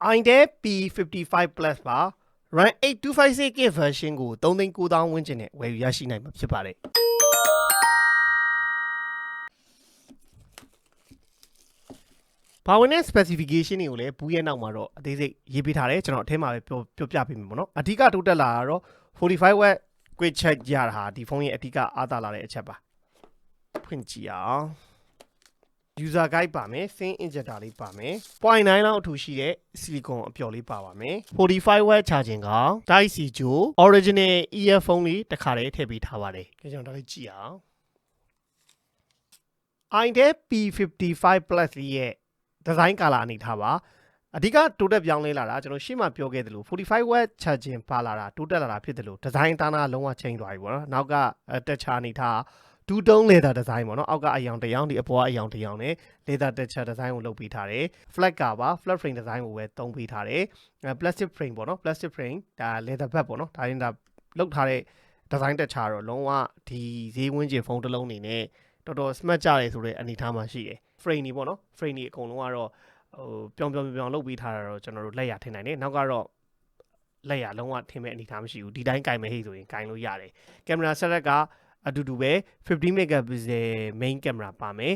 iTel P55 Plus ပါ RAM 8256GB version ကို3,900,000 ဝန်းကျင်နဲ့ဝယ်ယူရရှိနိုင်မှာဖြစ်ပါတယ်ဘာဝင်တဲ့ specification တွေကိုလည်းဘူးရဲ့နောက်မှာတော့အသေးစိတ်ရေးပေးထားတယ်ကျွန်တော်အထဲမှာပဲပြောပြပေးမယ်ပေါ့နော်အဓိကတိုးတက်လာတာတော့ 45W quick charge ရတာဟာဒီဖုန်းရဲ့အဓိကအားသာလာတဲ့အချက်ပါဖွင့်ကြည့်အောင် user guide ပါမယ် fin injector လေးပါမယ် 0.9 လောက်အထူရှိတဲ့ silicone အပျော်လေးပါပါမယ် 45W charging က Type C ဂျို original earphone လေးတစ်ခါတည်းထည့်ပေးထားပါတယ်ကျွန်တော်ဒါလေးကြည့်အောင် iTel P55 Plus ရဲ့ design color အနေထားပါအဓိကတိုးတက်ပြောင်းလဲလာတာကျွန်တော်ရှေ့မှာပြောခဲ့သလို 45W charging ပါလာတာတိုးတက်လာတာဖြစ်တယ်လို့ design သားနာလုံးဝ change သွားပြီပေါ့နော်နောက်က texture အနေထားဒူးတုံး leather design ပေါ့နော်အောက်ကအယောင်တစ်ယောင်ဒီအပေါ်ကအယောင်တစ်ယောင်နဲ့ leather texture design ကိုလုပ်ပေးထားတယ် flat ကပါ flat frame design ကိုပဲသုံးပေးထားတယ် plastic frame ပေါ့နော် plastic frame ဒါ leather back ပေါ့နော်ဒါရင်ဒါလုပ်ထားတဲ့ design texture တော့လုံးဝဒီဈေးဝန်းကျင်ဖုန်းတစ်လုံးအနေနဲ့တော်တော် smart ကြတယ်ဆိုတဲ့အနေထားမှာရှိတယ် frame တွေပေါ့နော် frame တွေအကုန်လုံးကတော့ပြောင်လုပ်ပေးထားတာတော့ကျွန်တော်တို့လက်ရထင်နိုင်တယ်နောက်ကတော့လက်ရလုံးဝထင်မဲ့အနေထားမရှိဘူးဒီတိုင်းကင်မဲ့ဟိဆိုရင်ကင်လို့ရတယ်ကင်မရာ setup ကအတူတူပဲ50 megapixel main camera ပါမယ်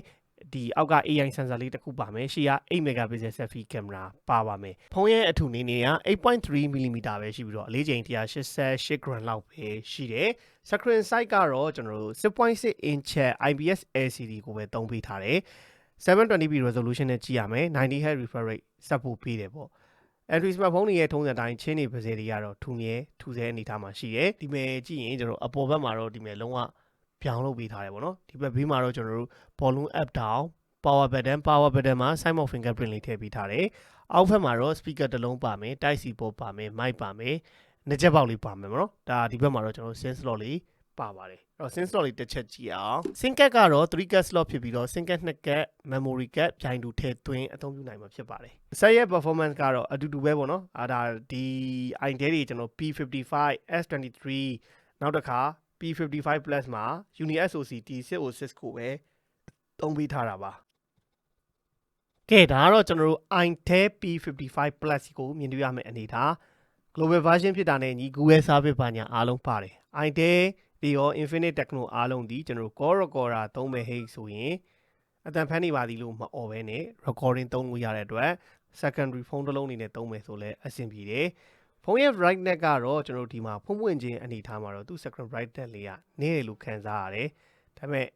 ဒီအောက်က AI sensor လေးတစ်ခုပါမယ်ရှေ့က8 megapixel selfie camera ပါမယ်ဖုန်းရဲ့အထူအနေနဲ့က 8.3mm ပဲရှိပြီးတော့အလေးချိန်188 gram လောက်ပဲရှိတယ် screen size ကတော့ကျွန်တော်တို့ 6.6 inch IPS LCD ကိုပဲသုံးပေးထားတယ် 720p resolution နဲ့ကြည့်ရမယ် 90Hz refresh rate စပ်ဖို့ပေးတယ်ပေါ့Android smartphone တွေရဲ့ထုံးစံတိုင်းချင်းနေပါစေတွေကတော့ထူဆဲအနေထားမှာရှိတယ်ဒီမဲ့ကြည့်ရင်ကျွန်တော်အပေါ်ဘက်မှာတော့ဒီမဲ့လုံးဝပြောင်းလုပ်ပေးထားတယ်ပေါ့နော်ဒီဘက်ဘေးမှာတော့ကျွန်တော်တို့ volume up down power buttonမှာ side mount fingerprint လေးထည့်ပေးထားတယ်အောက်ဘက်မှာတော့ speaker တစ်လုံးပါမယ် Type C port ပါမယ် mic ပါမယ်နှစ်ချက်ပေါက်လေးပါမယ်ပေါ့နော်ဒါဒီဘက်မှာတော့ကျွန်တော် SIM slot လေးပါပါတယ်အဲ့တော့ SIM slot လေးတစ်ချက်ကြည့်အောင် SIM card ကတော့ 3card slot ဖြစ်ပြီးတော့ SIM card 2card memory card ပြိုင်တူထည့်သွင်းအသုံးပြုနိုင်မှာဖြစ်ပါတယ်ဆက်ရဲ့ performance ကတော့အတူတူပဲပေါ့နော်ဒါဒီ iTel တွေကျွန်တော် P55 S23 နောက်တစ်ခါ P55 Plus မှာ Uni SoC T606 ကိုပဲသုံးပေးထားတာပါကဲဒါကတော့ကျွန်တော်တို့ iTel P55 Plus ကိုမြင်တွေ့ရမယ့်အနေထား global version ဖြစ်တာနဲ့ညီ Google service ဘာညာအားလုံးပါတယ် iTel ဒီရော Infinite Techno အားလုံးဒီကျွန်တော်တို့ call recorder သုံးမဲ့ဟိဆိုရင်အတန်ဖန်နေပါသည်လို့မအော်ပဲနဲ့ recording သုံးလို့ရတဲ့အတွက် secondary phone တစ်လုံးအနေနဲ့သုံးမယ်ဆိုလဲအဆင်ပြေတယ်ဖုန်းရဲ့ brightness ကတော့ကျွန်တော်တို့ဒီမှာဖွင့်ခြင်းအနေထားမှာတော့သူ second brightness လေးကနည်းတယ်လို့ခံစားရတယ်ဒါပေမဲ့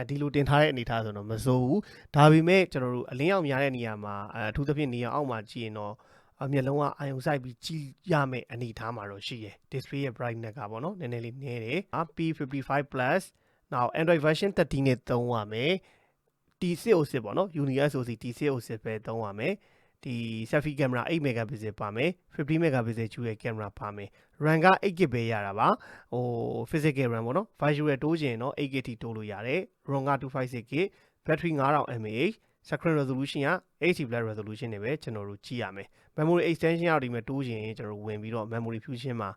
ဒီလိုတင်ထားတဲ့အနေထားဆိုတော့မစိုးဘူးဒါပေမဲ့ကျွန်တော်တို့အလင်းရောင်များတဲ့နေရာမှာအထူးသဖြင့်နေရာအောက်မှာကြည့်ရင်တော့မျက်လုံးကအာရုံစိုက်ပြီးကြည့်ရမယ့်အနေထားမှာတော့ရှိရယ် display ရဲ့ brightness ကပေါ့နော်နည်းနည်းလေးနည်းတယ် P55 Plus now Android version 13နဲ့သုံးရမယ် T606 ပေါ့နော် Uni SoC T606 ပဲသုံးရမယ်ဒီ selfie camera 8 megapixel ပါမယ်50 megapixel ကျူရဲ့ camera ပါမယ် RAM က 8GB ပဲရတာပါphysical RAM ပေါ့နော် virtual တိုးချင်တော့ 8GB ထိတိုးလို့ရတယ် ROM က 256GB battery 5000 mAh screen resolution က HD Plus resolution နဲ့ပဲကျွန်တော်တို့ကြည့်ရမယ် memory extension ရောက်ဒီမဲ့တိုးချင်ကျွန်တော်တို့ဝင်ပြီးတော့ memory fusion မှာ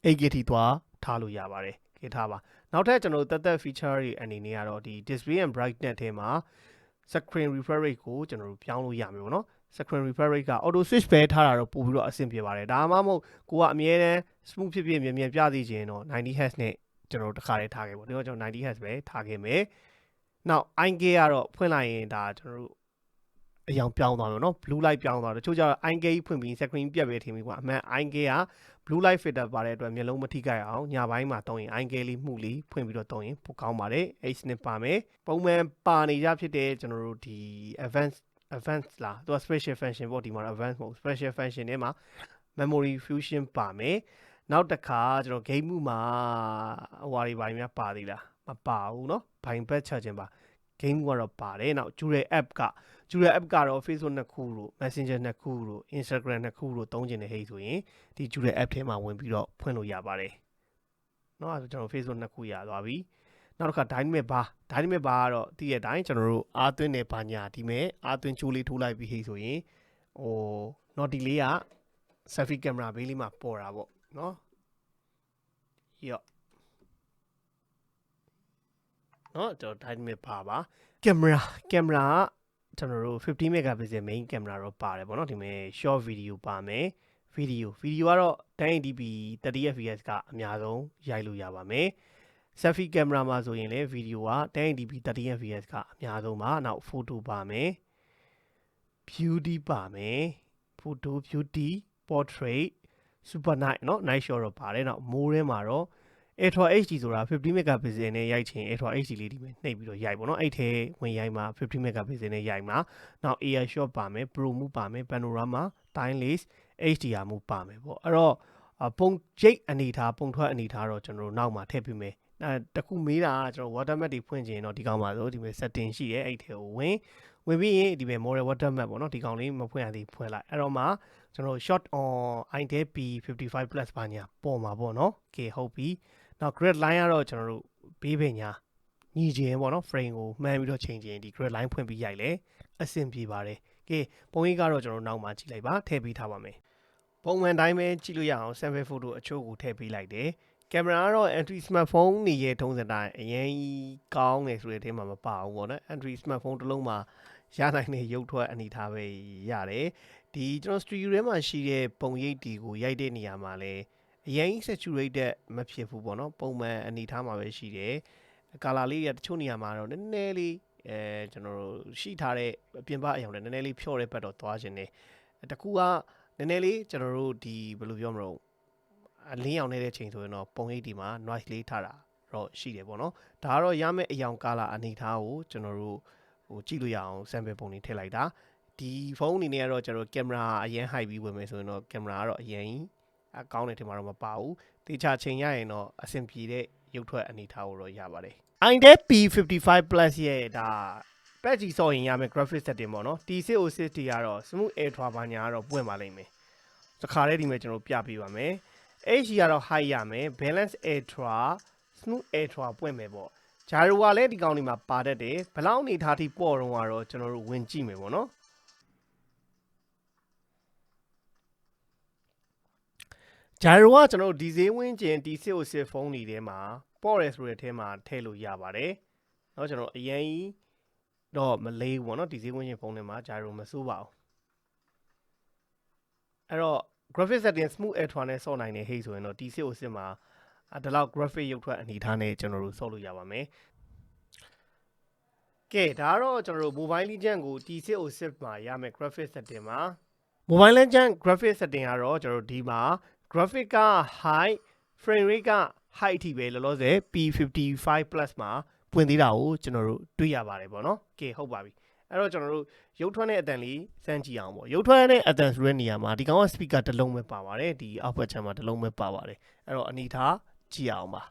8GB ထိသွားထားလို့ရပါတယ်ခေထားပါနောက်ထပ်ကျွန်တော်တို့သက် feature တွေအနေနဲ့ကတော့ဒီ display and brightness ထဲမှာ screen refresh rate ကိုကျွန်တော်တို့ပြောင်းလို့ရမယ်ပေါ့နော်screen refresh rate က auto switch ပဲထားတာတော့ပို့ပြီးတော့အဆင်ပြေပါတယ်ဒါမှမဟုတ်ကိုကအမြဲတမ်း smooth ဖြစ်မြန်ပြသိချင်တော့ 90Hz နဲ့ကျွန်တော်တို့တစ်ခါတည်းထားခဲ့ပေါ့ဒီတော့ကျွန်တော် 90Hz ပဲထားခဲ့မယ်နောက် IK ကတော့ဖွင့်လိုက်ရင်ဒါကျွန်တော်တို့အယောင်ပြောင်းသွားမယ်နော် blue light ပြောင်းသွားတယ်တချို့ကျတော့ IK ဖွင့်ပြီး screen ပြတ်ပဲထင်ပြီးကွာအမှန် IK က blue light filter ပါတဲ့အတွက်မျက်လုံးမထိခိုက်အောင်ညပိုင်းမှာသုံးရင် IK လေးမှုလေးဖွင့်ပြီးတော့သုံးရင်ပိုကောင်းပါတယ် H-snip ပါမယ်ပုံမှန်ပါနေကြဖြစ်တဲ့ကျွန်တော်တို့ဒီ advanced လားသူက special function ပေါ့ဒီမှာ advanced မဟုတ် special function ထဲမှာ memory fusion ပါမယ်နောက်တစ်ခါကျွန်တော် game မှာဟိုဟာတွေများပါသေးလားမပါဘူးเนาะဘိုင်ဘက်ချခြင်းပါ game ကတော့ပါတယ်နောက် Jure app ကတော့ Facebook နှစ်ခုတို့ Messenger နှစ်ခုတို့ Instagram နှစ်ခုတို့သုံးကျင်တဲ့ဟိဆိုရင်ဒီ Jure app ထဲမှာဝင်ပြီးတော့ဖွင့်လို့ရပါတယ်เนาะအဲဆိုကျွန်တော် Facebook နှစ်ခုရသွားပြီနောက်တစ်ခါ Dynamice Bar ကတော့တည့်ရတိုင်းကျွန်တော်တို့အားသွင်းနေပါညာဒီမဲ့အားသွင်းချိုးလေးထိုးလိုက်ပြီးဟိဆိုရင်naughty လေးက selfie camera ဘေးလေးမှာပေါ်တာပေါ့เนาะရော့เนาะကျွန်တော် Dynamice Bar ပါ camera 50 megapixel main camera တော့ပါတယ်ပေါ့နော်ဒီမဲ့ short video ပါမယ် video ကတော့ 1080p 30 fps ကအများဆုံးရိုက်လို့ရပါမယ် selfie camera မှာဆိုရင်လည်း video က 1080p 30 fps ကအများဆုံးပါနောက် photo ပါမယ် beauty ပါမယ် photo beauty portrait super night เนาะ night shot တော့ပါတယ်နောက် more ထဲမှာတော့ Ultra HD ဆိုတာ50 megapixel နဲ့ရိုက်ချင် Ultra HD လေးဒီမဲ့နှိပ်ပြီးတော့ရိုက်ပေါ့နော်အဲ့ထဲဝင်ရိုက်မှာ50 megapixel နဲ့ရိုက်မှာနောက် air shot ပါမယ် pro move ပါမယ် panorama timeless HDR move ပါမယ်ပေါ့အဲ့တော့ပုံရိပ်အနေထားပုံထွက်အနေထားတော့ကျွန်တော်တို့နောက်မှာထည့်ပေးမယ်တခုမေးတာကကျွန်တော် watermark တွေဖွင့်ချင်တော့ဒီကောင်ပါဆိုဒီမဲ့ setting ရှိရဲအဲ့ထဲကိုဝင်ပြီးရင်ဒီမဲ့ model watermark ပေါ့နော်ဒီကောင်လေးမဖွင့်ရသေးဖွင့်လိုက်အဲ့တော့မှကျွန်တော် shot on iTel P55 plus ပါညာပေါ်မှာပေါ့နော်ကဲဟုတ်ပြီနောက် grid line ကတော့ကျွန်တော်တို့ဘေးပင်ညာညီခြင်းပေါ့နော် frame ကိုမှန်းပြီးတော့ချိန်ခြင်းဒီ grid line ဖွင့်ပြီးရိုက်လဲအဆင်ပြေပါတယ်ကဲပုံရိပ်ကတော့ကျွန်တော်နောက်မှာကြည့်လိုက်ပါထည့်ပေးထားပါမယ်ပုံမှန်တိုင်းပဲကြည့်လို့ရအောင် sample photo အချို့ကိုထည့်ပေးလိုက်တယ်ကင်မရာကတော့ entry smartphone နေရဲ့ထုံးစံတိုင်းအရင်ကောင်းတယ်ဆိုတဲ့အထဲမှာမပါဘူးပေါ့နော် entry smartphone တစ်လုံးမှာရနိုင်တဲ့ရုပ်ထွက်အနေထားပဲရတယ်ဒီကျွန်တော် studio ထဲမှာရှိတဲ့ပုံရိပ်တွေကိုရိုက်တဲ့နေရာမှာလဲအရင် saturated မဖြစ်ဘူးပေါ့နော်ပုံမှန်အနေထားမှာပဲရှိတယ် color လေးတချို့နေရာမှာတော့နည်းနည်းလေးကျွန်တော်တို့ရှိထားတဲ့အပြင်ပအရောင်နဲ့နည်းနည်းလေးဖြော့တဲ့ဘက်တော့သွားခြင်းတယ်တကူကနည်းနည်းလေးကျွန်တော်တို့ဒီဘယ်လိုပြောမလို့အလင်းရောင်နေတဲ့ချိန်ဆိုရင်တော့ပုံရိပ်ဒီမှာ noise လေးထားတာတော့ရှိတယ်ပေါ့နော်ဒါကတော့ရမယ့်အရောင် color အနေထားကိုကျွန်တော်တို့ကြည့်လို့ရအောင် sample ပုံတွေထည့်လိုက်တာဒီဖုန်းအနေနဲ့ကတော့ကျွန်တော်ကင်မရာအရင် high ပြီးဝင်မယ်ဆိုရင်တော့ကင်မရာကတော့အရင်အကောင်းတဲ့ထင်မှာတော့မပါဘူးတေချာချိန်ရရင်တော့အဆင်ပြေတဲ့ရုပ်ထွက်အနေထားကိုတော့ရပါတယ် iTel P55 plus ရဲ့ဒါ patch ဆော့ရင်ရမယ် graphic setting ပေါ့နော် T606 တွေကတော့ smooth ultra ဘာညာကတော့ပွင့်ပါလိမ့်မယ်တခါတည်းဒီမှာကျွန်တော်ပြပေးပါမယ် HD ကတော့ high ရမယ် balance ultra smooth ultra ပွင့်မယ်ပေါ့ဂျာရိုကလည်းဒီကောင်ဒီမှာပါတတ်တယ်ဘလောက်အနေထားထိပေါ့တော့ကတော့ကျွန်တော်တို့ဝင်ကြည့်မယ်ပေါ့နော်ဂျာရိုကကျွန်တော်တို့ဒီဈေးဝင်းကျင် T606 ဖုန်းတွေထဲမှာပေါ့ရဲဆိုတဲ့ထဲမှာထည့်လို့ရပါတယ်เนาะကျွန်တော်အရင်တော့မလေးဘူးပေါ့နော်ဒီဈေးဝင်းကျင်ဖုန်းတွေမှာဂျာရိုမစိုးပါဘူးအဲ့တော့ graphic setting smooth ultra နဲ့ဆော့နိုင်တယ်ဟိတ်ဆိုရင်တော့ T606 မှာဒီလောက် graphic ရုပ်ထွက်အနေထားနဲ့ကျွန်တော်တို့ဆော့လို့ရပါမယ်ကဲဒါကတော့ကျွန်တော်တို့ mobile legend ကို T606 မှာရမယ် graphic setting မှာ mobile legend graphic setting ကတော့ကျွန်တော်တို့ဒီမှာ graphic က high frame rate က high အထိပဲလောလောဆယ် P55 plus မှာပွင့်သေးတာကိုကျွန်တော်တို့တွေ့ရပါတယ်ပေါ့နော်ကဲဟုတ်ပါပြီအဲ့တော့ကျွန်တော်တို့ရုပ်ထွက်တဲ့အတန်လေးစမ်းကြည့်အောင်ပေါ့ရုပ်ထွက်တဲ့အတန်ဆိုတဲ့နေရာမှာဒီကောင်က speaker တစ်လုံးပဲပါပါတယ်ဒီ output channel မှာတစ်လုံးပဲပါပါတယ်အဲ့တော့အနေထားကြည့်အောင်ပါ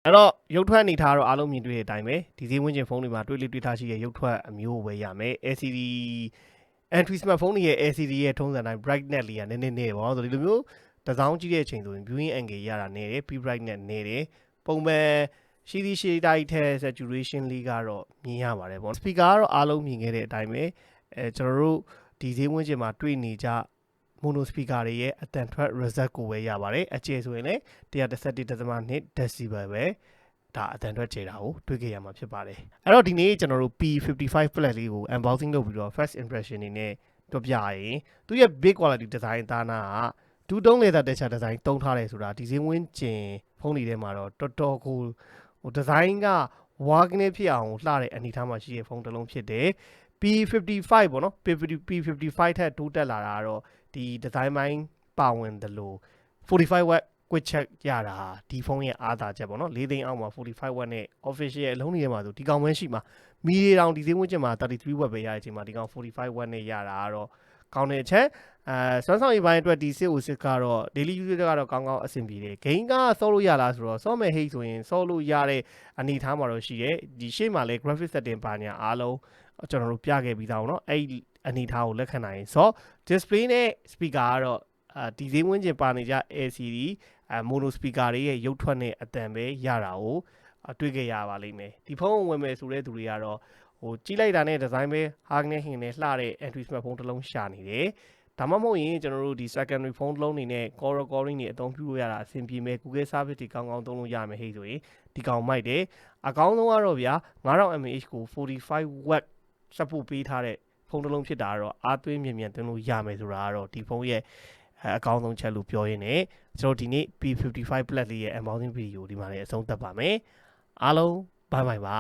အဲ့တော့ရုပ်ထွက်အနေထားတော့အားလုံးမြင်တွေ့တဲ့အတိုင်းပဲဒီဈေးဝန်းကျင်ဖုန်းတွေမှာတွေ့လေးတွေ့ထားရှိတဲ့ရုပ်ထွက်အမျိုးပဲရမယ် LCD entry smartphone တွေရဲ့ LCD ရဲ့ထုံးစံတိုင်း brightness လေးကနည်းနည်းနေပါတော့ဒီလိုမျိုးတစ်စောင်းကြည့်တဲ့အချိန်ဆိုရင် viewing angle ရတာနေတယ် peak brightness နေတယ်ပုံမှန်ရှိသည့်ရှေ့တိုင်းထဲ saturation လေးကတော့မြင်ရပါတယ်ပေါ့ speaker ကတော့အားလုံးမြင်ခဲ့တဲ့အတိုင်းပဲကျွန်တော်တို့ဒီဈေးဝန်းကျင်မှာတွေ့နေကြmono speaker တွေရဲ့အတန်ထွက် result ကိုပဲရပါတယ်အကျယ်ဆိုရင်လည်း 111.2 decibel ပဲဒါအတန်ထွက်ကျယ်တာကိုတွေ့ကြရမှာဖြစ်ပါတယ်အဲ့တော့ဒီနေ့ကျွန်တော်တို့ P55 Plus လေးကို unboxing လုပ်ပြီးတော့ first impression တွေနဲ့တွေ့ပြရင်သူရဲ့ big quality design သားနာကဒူးတုံးလေသာတက်ချာ design တုံးထားတယ်ဆိုတာဒီဈေးဝန်းကျင်ဖုန်းတွေထဲမှာတော့တော်တော်ကိုdesign က working ဖြစ်အောင်လှတဲ့အနေအထားမှာရှိတဲ့ဖုန်းတစ်လုံးဖြစ်တယ် P55 ပေါ့နော် P55 ထက်တိုးတက်လာတာကတော့ဒီ design ပိုင်းပါဝင်တယ်လို့45 watt quick check ရတာဒီဖုန်းရဲ့အားသာချက်ပေါ့နော်4သိန်းအောက်မှာ45 watt နဲ့ official ရဲ့အလုံးတွေမှာဆိုဒီကောင်ပဲရှိမှာမီဒီတောင်ဒီဈေးဝန်းကျင်မှာ33 watt ပဲရတဲ့အချိန်မှာဒီကောင်45 watt နဲ့ရတာကတော့ကောင်းတဲ့အချက်စွမ်းဆောင်ရည်ပိုင်းအတွက်ဒီ606ကတော့ daily use ကတော့ကောင်းကောင်းအဆင်ပြေတယ် gain ကစောလို့ရလားဆိုတော့စောမယ်ဟိတ်ဆိုရင်စောလို့ရတဲ့အနေအထားမှာတော့ရှိတယ်ဒီရှေ့မှာလည်း graphic setting ပါညာအားလုံးကျွန်တော်တို့ပြခဲ့ပြီးသားပေါ့နော်အဲ့အနေအထားကိုလက်ခံနိုင်ဆို display နဲ့ speaker ကတော့ဒီဈေးဝန်းကျင်ပါနေကြ LCD mono speaker တွေရဲ့ရုပ်ထွက်နဲ့အတန်ပဲရတာကိုတွေ့ကြရပါလိမ့်မယ်ဒီဖုန်းဝင်မယ်ဆိုတဲ့သူတွေကတော့ကြည့်လိုက်တာနဲ့ design ပဲဟာနဲ့ဟင်နဲ့လှတဲ့ entry smartphone တစ်လုံးရှာနေတယ်ဒါမှမဟုတ်ရင်ကျွန်တော်တို့ဒီ secondary phone တစ်လုံးနေနဲ့ call recording တွေအသုံးပြုလို့ရတာအဆင်ပြေမယ် Google service တွေကောင်းကောင်းသုံးလို့ရမယ်ဟဲ့ဆိုရင်ဒီကောင်မိုက်တယ်အကောင်းဆုံးကတော့ဗျာ 9000 mAh ကို45 watt စပ်ဖို့ပေးထားတဲ့ဖုန်းတစ်လုံးဖြစ်တာတော့အားသွင်းမြန်မြန်သွင်းလို့ရမယ်ဆိုတာကတော့ဒီဖုန်းရဲ့အကောင်းဆုံးချက်လို့ပြောရင်းနဲ့ကျွန်တော်ဒီနေ့ P55 Plus လေးရဲ့ unboxing video ဒီမှာလည်းအဆုံးသတ်ပါမယ်အားလုံးဘိုင်ဘိုင်ပါ